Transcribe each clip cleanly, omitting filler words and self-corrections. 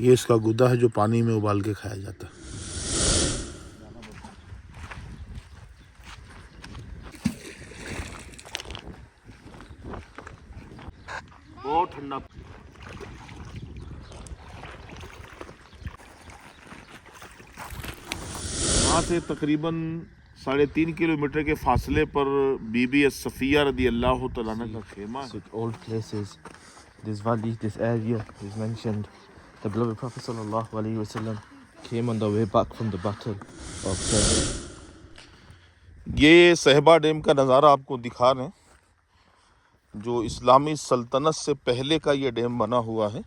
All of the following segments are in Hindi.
ये इसका गुदा है जो पानी में उबाल के खाया जाता है। बहुत ठंडा। यहाँ से तकरीबन 3.5 किलोमीटर के फासले पर बीबी सफ़िया रदी अल्लाह तआला अन्हा का खेमा है। Old places, this valley, this area is mentioned. The beloved Prophet sallallahu alaihi wasallam came on the way back from the battle of Khaybar. ये सहबा डैम का नज़ारा आपको दिखा रहे हैं, जो इस्लामी सल्तनत से पहले का ये डैम बना हुआ है।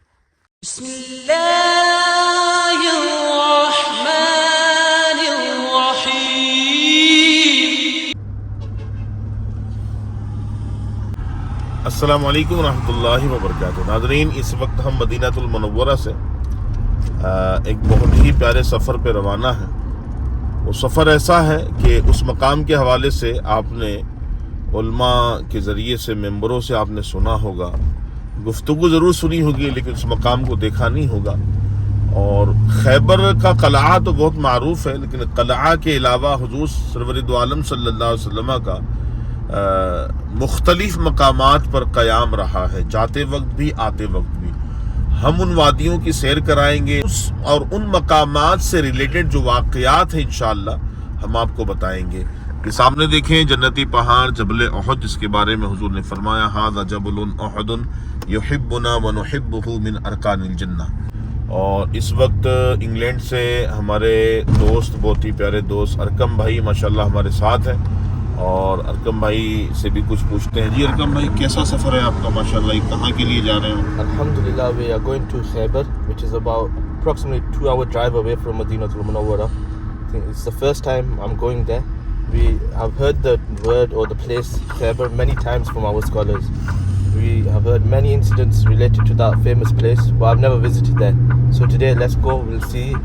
अस्सलामु अलैकुम रहमतुल्लाहि व बरकातुहू। नाज़रीन, इस वक्त हम मदीनातुल मुनव्वरा से एक बहुत ही प्यारे सफ़र पे रवाना है। वो सफ़र ऐसा है कि उस मकाम के हवाले से आपने उलमा के ज़रिए से, मेंबरों से आपने सुना होगा, गुफ्तगू ज़रूर सुनी होगी, लेकिन उस मकाम को देखा नहीं होगा। और खैबर का क़लआ तो बहुत मारूफ़ है, लेकिन क़लआ के अलावा हुज़ूर सरवर दो आलम सल्लल्लाहु अलैहि वसल्लम का मुख्तलिफ मकामात पर क़याम रहा है, जाते वक्त भी आते वक्त भी। हम उन वादियों की सैर कराएंगे और उन मकामात से रिलेटेड जो वाक़यात हैं इंशाअल्लाह हम आपको बताएंगे। ये सामने देखें जन्नती पहाड़ जबल उहद, जिसके बारे में हुजूर ने फरमाया हाज़ा जबलुन उहदुन युहिब्बुना व नुहिब्बुहु मिन अरकानिल जन्नह। और इस वक्त इंग्लैंड से हमारे दोस्त, बहुत ही प्यारे दोस्त अरकम भाई माशाल्लाह हमारे साथ हैं, और अरकम भाई से भी कुछ पूछते हैं। जी अरकम भाई, कैसा सफ़र है आपका माशाल्लाह, कहाँ के लिए जा रहे हो? Alhamdulillah, we are going to Khaybar, which is about approximately 2-hour drive away from Madinatul Munawwara. I think it's the first time I'm going there. We have heard the word or the place Khaybar many times from our scholars. We have heard many incidents related to that famous place, but I've never visited there. So today let's go, we'll see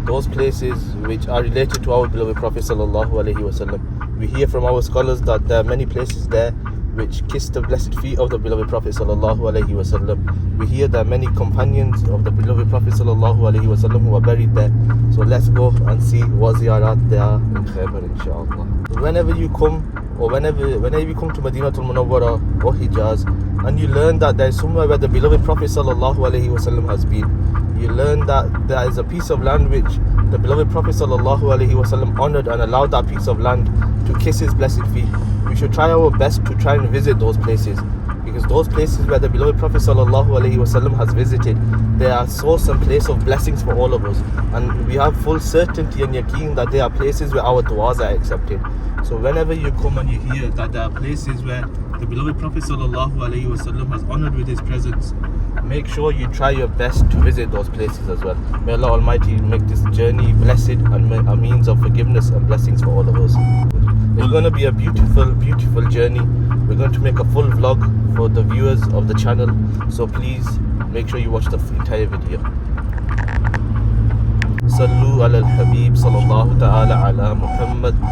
those places which are related to our beloved Prophet sallallahu alaihi wasallam. We hear from our scholars that there are many places there which kiss the blessed feet of the beloved Prophet sallallahu alaihi wasallam. We hear there are many companions of the beloved Prophet sallallahu alaihi wasallam who are buried there. So let's go and see what ziyarat there are in Khaybar, inshallah. Whenever you come, or whenever you come to Madinatul Munawwara or Hijaz, and you learn that there is somewhere where the beloved Prophet sallallahu alaihi wasallam has been, you learn that there is a piece of land which the beloved Prophet sallallahu alaihi wasallam honored and allowed that piece of land to kiss his blessed feet. We should try our best to try and visit those places, because those places where the beloved Prophet sallallahu alaihi wasallam has visited, they are source and place of blessings for all of us, and we have full certainty and yaqeen that they are places where our du'as are accepted. So whenever you come and you hear that there are places where the beloved Prophet sallallahu alaihi wasallam has honored with his presence, make sure you try your best to visit those places as well. May Allah Almighty make this journey blessed and a means of forgiveness and blessings for all of us. It's going to be a beautiful, beautiful journey. We're going to make a full vlog for the viewers of the channel, so please make sure you watch the entire video. Sallu ala al-Habib sallallahu ta'ala ala Muhammad.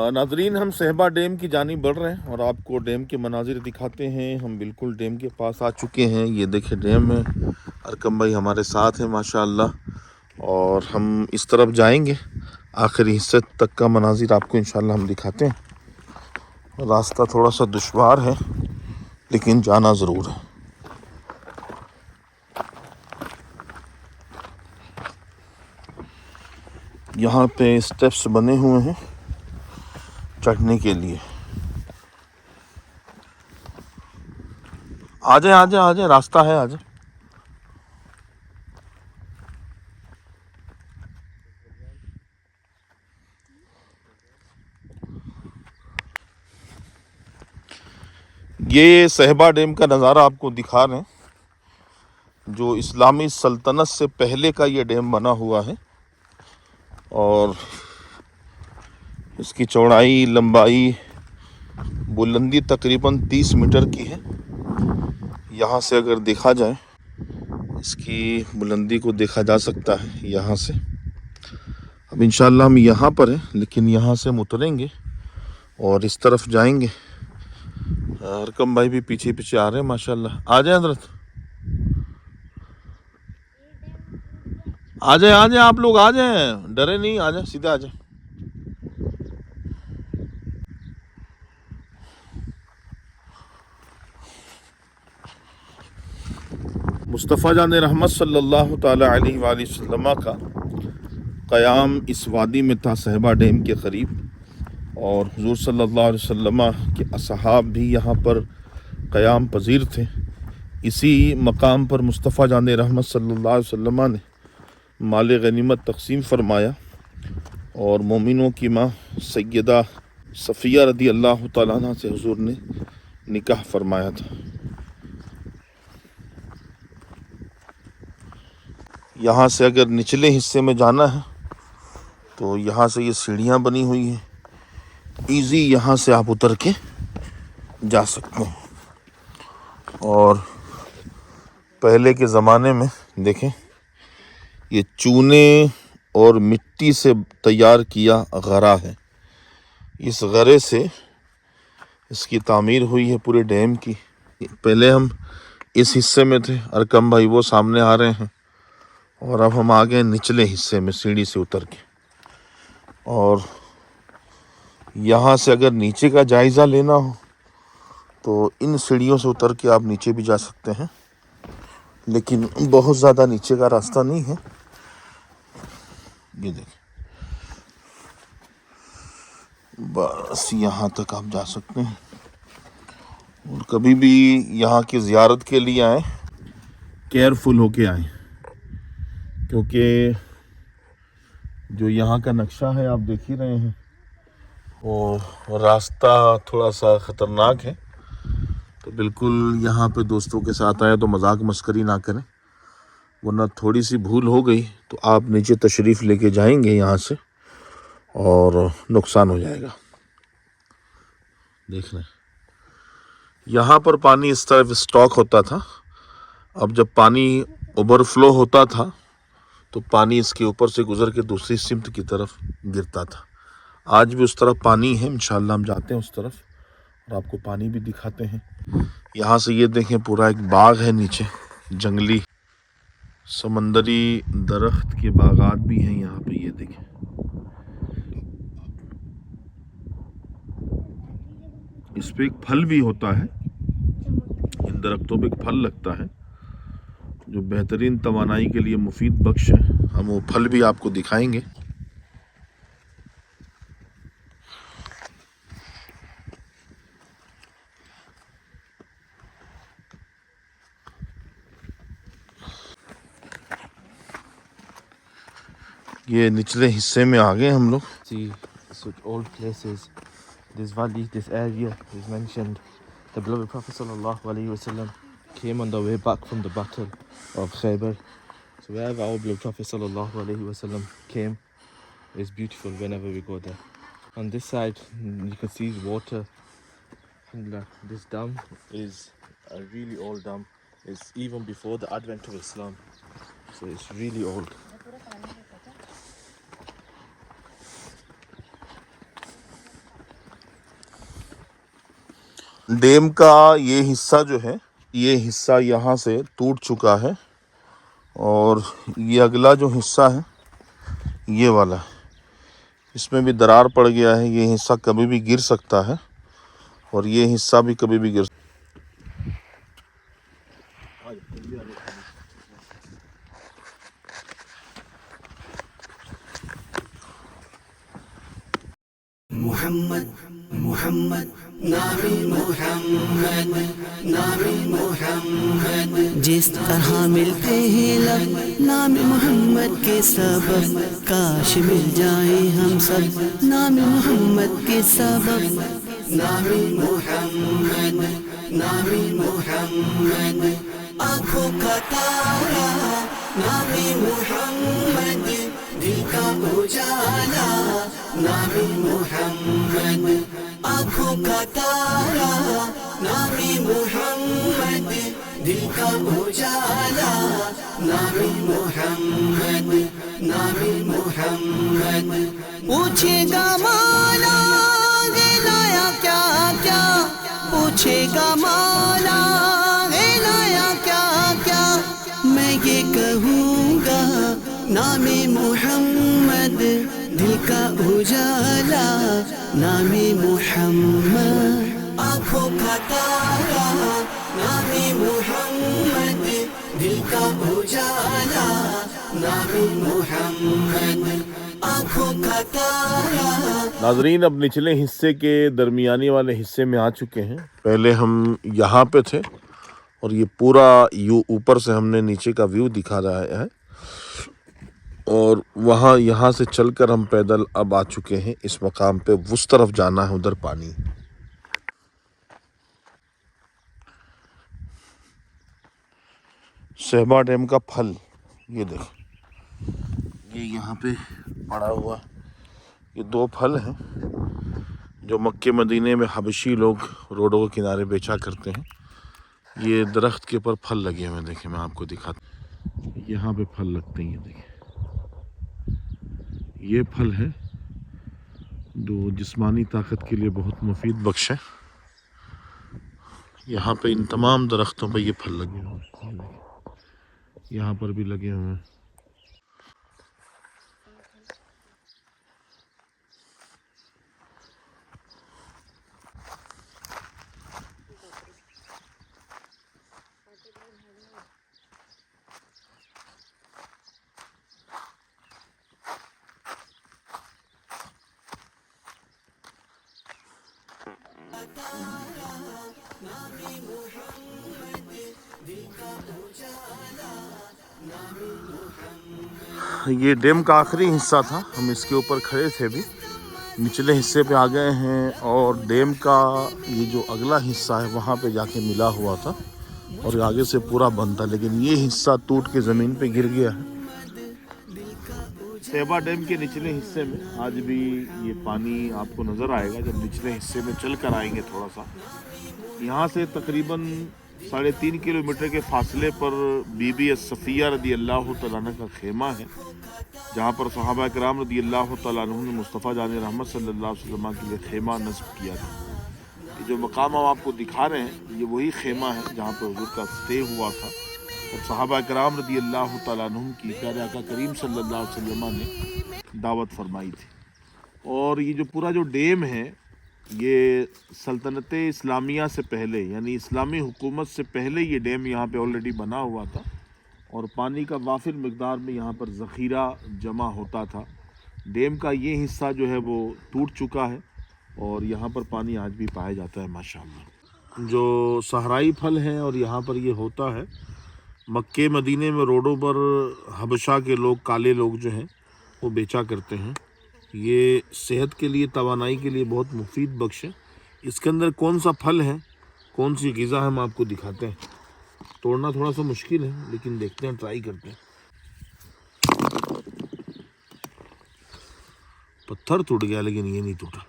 नाजरीन, हम सहबा डैम की जानिब बढ़ रहे हैं और आपको डैम के मनाजिर दिखाते हैं। हम बिल्कुल डैम के पास आ चुके हैं। ये देखे डैम है, अरकम भाई हमारे साथ हैं माशाअल्लाह, और हम इस तरफ जाएंगे। आखिरी हिस्से तक का मनाजिर आपको इंशाअल्लाह हम दिखाते हैं। रास्ता थोड़ा सा दुश्वार है, लेकिन जाना ज़रूर है। यहाँ पे स्टेप्स बने हुए हैं चढ़ने के लिए। आ जाए, रास्ता है, आ जाए। ये सहबा डैम का नज़ारा आपको दिखा रहे हैं, जो इस्लामी सल्तनत से पहले का ये डैम बना हुआ है, और इसकी चौड़ाई, लंबाई, बुलंदी तकरीबन 30 मीटर की है। यहाँ से अगर देखा जाए, इसकी बुलंदी को देखा जा सकता है यहाँ से। अब इंशाल्लाह हम यहाँ पर हैं, लेकिन यहाँ से हम उतरेंगे और इस तरफ जाएंगे। हरकम भाई भी पीछे पीछे आ रहे हैं माशाल्लाह। आ जाए हजरत, आ जाए आप लोग आ जाए, डरे नहीं, आ जाए सीधे आ जाए। मुस्तफ़ा जान रहमत सल्लल्लाहु ताला अलैहि वसल्लम का क़याम इस वादी में था, सहबा डैम के करीब, और हुज़ूर सल्लल्लाहु अलैहि वसल्लम के असहाब भी यहाँ पर क़याम पजीर थे। इसी मकाम पर मुस्तफ़ा जान रहमत सल्लल्लाहु अलैहि वसल्लम ने माल गनीमत तक़सीम फ़रमाया और मोमिनों की माँ सैयदा सफ़िया रदी अल्लाह तआला अन्हा से हुज़ूर ने निकाह फ़रमाया था। यहाँ से अगर निचले हिस्से में जाना है तो यहाँ से ये सीढ़ियाँ बनी हुई हैं, इजी यहाँ से आप उतर के जा सकते हैं। और पहले के ज़माने में देखें, ये चूने और मिट्टी से तैयार किया गरा है। इस गरे से इसकी तामीर हुई है पूरे डैम की। पहले हम इस हिस्से में थे, अरकम भाई वो सामने आ रहे हैं, और अब हम आ गए निचले हिस्से में सीढ़ी से उतर के। और यहाँ से अगर नीचे का जायज़ा लेना हो तो इन सीढ़ियों से उतर के आप नीचे भी जा सकते हैं, लेकिन बहुत ज़्यादा नीचे का रास्ता नहीं है। ये देखें, बस यहाँ तक आप जा सकते हैं। और कभी भी यहाँ की ज़ियारत के लिए आए, केयरफुल होके आए, क्योंकि जो यहाँ का नक्शा है आप देख ही रहे हैं, और रास्ता थोड़ा सा ख़तरनाक है। तो बिल्कुल यहाँ पे दोस्तों के साथ आए तो मजाक मस्करी ना करें, वरना थोड़ी सी भूल हो गई तो आप नीचे तशरीफ़ लेके जाएंगे यहाँ से और नुकसान हो जाएगा। देख रहे हैं, यहाँ पर पानी इस तरफ स्टॉक होता था। अब जब पानी ओवरफ्लो होता था तो पानी इसके ऊपर से गुजर के दूसरी सिमत की तरफ गिरता था। आज भी उस तरफ पानी है, इंशाल्लाह हम जाते हैं उस तरफ और आपको पानी भी दिखाते हैं। यहाँ से ये देखें, पूरा एक बाग है नीचे, जंगली समंदरी दरख्त के बागात भी हैं यहाँ पे। ये देखें, इस पे एक फल भी होता है, इन दरख्तों पे एक फल लगता है जो बेहतरीन तवानाई के लिए मुफीद बख्श है। हम वो फल भी आपको दिखाएंगे। ये निचले हिस्से में आ गए हम लोग। See such old places. This valley, this area is mentioned. The beloved Prophet sallallahu alaihi wasallam came on the way back from the battle of Khaybar. So wherever our beloved Prophet sallallahu alaihi wasallam came is beautiful whenever we go there. On this side, you can see water. Alhamdulillah, this dam is a really old dam. It's even before the advent of Islam. So it's really old. Dam का ये हिस्सा जो है, ये हिस्सा यहाँ से टूट चुका है, और ये अगला जो हिस्सा है ये वाला है, इसमें भी दरार पड़ गया है। ये हिस्सा कभी भी गिर सकता है और ये हिस्सा भी कभी भी गिर सकता है। मुहम्मद मुहम्मद नामी मुहम्मद नामी मुहम्मद, जिस तरह मिलते हैं लब नामी मोहम्मद के सबब, काश मिल जाए हम सब नामी मोहम्मद के सबब। नामी मुहम्मद नामी मुहम्मद, आँखों का तारा नामी मुहम्मद, दिल का उजाला नामी मुहम्मद, आँखों का तारा नामी मोहम्मद दिल का उजाला, नामी मोहम्मद, नामी मोहम्मद। पूछेगा मौला ये लाया क्या क्या, पूछेगा मौला ये लाया क्या क्या, मैं ये कहूँगा नामी मोहम्मद दिल का उजाला, नामी मोहम्मद। आँखों का तारा नामी मोहम्मद दिल का उजाला, नामी मोहम्मद। आँखों का तारा। नाजरीन, अब निचले हिस्से के दरमियानी वाले हिस्से में आ चुके हैं। पहले हम यहाँ पे थे और ये पूरा यू ऊपर से हमने नीचे का व्यू दिखा रहा है, और वहाँ यहाँ से चलकर हम पैदल अब आ चुके हैं इस मकाम पे। उस तरफ जाना है, उधर पानी। सहबा डैम का फल ये देखो, ये यहाँ पे पड़ा हुआ, ये 2 फल हैं जो मक्के मदीने में हबशी लोग रोडों के किनारे बेचा करते हैं। ये दरख्त के ऊपर फल लगे हुए हैं, देखें मैं आपको दिखाता हूँ। यहाँ पे फल लगते हैं, ये देखिए, ये फल है जो जिस्मानी ताकत के लिए बहुत मुफीद बख्श है। यहाँ पे इन तमाम दरख्तों पे ये फल लगे हुए हैं, यहाँ पर भी लगे हुए हैं। ये डैम का आखिरी हिस्सा था, हम इसके ऊपर खड़े थे अभी। निचले हिस्से पे आ गए हैं और डैम का ये जो अगला हिस्सा है वहाँ पे जाके मिला हुआ था और आगे से पूरा बंद था, लेकिन ये हिस्सा टूट के ज़मीन पे गिर गया है। सहबा डैम के निचले हिस्से में आज भी ये पानी आपको नज़र आएगा जब निचले हिस्से में चल कर आएंगे। थोड़ा सा यहाँ से तकरीबन 3.5 किलोमीटर के फासले पर बीबी सफ़िया रदी अल्लाह तआला अन्हा का खेमा है, जहाँ पर सहाबा किराम रदी अल्लाह तआला अन्हुम ने मुस्तफ़ा जान रहमत सल्लल्लाहु अलैहि वसल्लम के लिए खेमा नस्ब किया था। ये जो मकाम हम आपको दिखा रहे हैं ये वही खेमा है जहाँ पर हुज़ूर का स्टे हुआ था और सहाबा किराम रदी अल्लाह तआला अन्हुम की प्यारे आका करीम सल्लल्लाहु अलैहि वसल्लम ने दावत फरमाई थी। और ये जो पूरा जो डैम है ये सल्तनत इस्लामिया से पहले, यानी इस्लामी हुकूमत से पहले ये डैम यहाँ पे ऑलरेडी बना हुआ था और पानी का वाफिर मिक़दार में यहाँ पर ज़ख़ीरा जमा होता था। डैम का ये हिस्सा जो है वो टूट चुका है और यहाँ पर पानी आज भी पाया जाता है माशाअल्लाह। जो सहराई फल हैं और यहाँ पर ये होता है, मक्के मदीने में रोडों पर हबशा के लोग, काले लोग जो हैं वो बेचा करते हैं। ये सेहत के लिए, तवानाई के लिए बहुत मुफीद बख्श है। इसके अंदर कौन सा फल है, कौन सी ग़िज़ा हम आपको दिखाते हैं। तोड़ना थोड़ा सा मुश्किल है लेकिन देखते हैं, ट्राई करते हैं। पत्थर टूट गया लेकिन ये नहीं टूटा।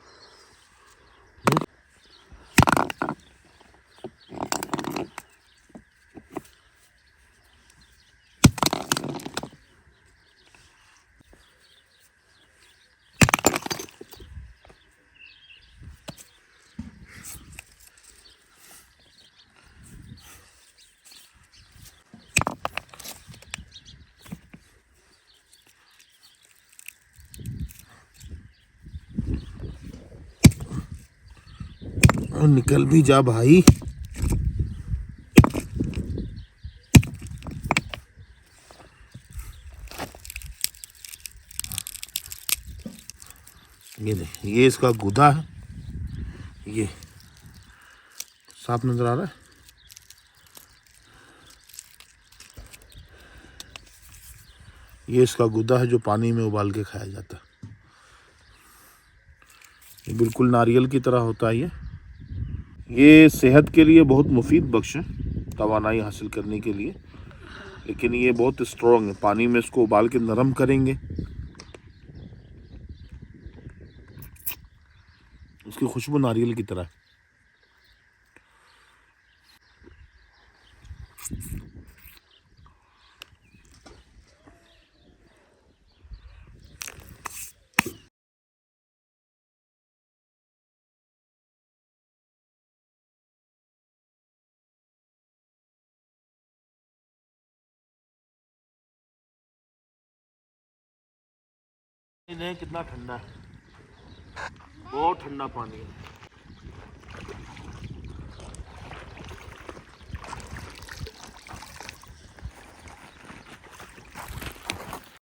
और निकल भी जा भाई। ये देख, ये इसका गुदा है, ये साफ नजर आ रहा है। ये इसका गुदा है जो पानी में उबाल के खाया जाता है। ये बिल्कुल नारियल की तरह होता है। ये सेहत के लिए बहुत मुफीद बख्श है, तवानाई हासिल करने के लिए, लेकिन ये बहुत स्ट्रॉन्ग है। पानी में इसको उबाल के नरम करेंगे, उसकी खुशबू नारियल की तरह है। कितना ठंडा है, बहुत ठंडा पानी है।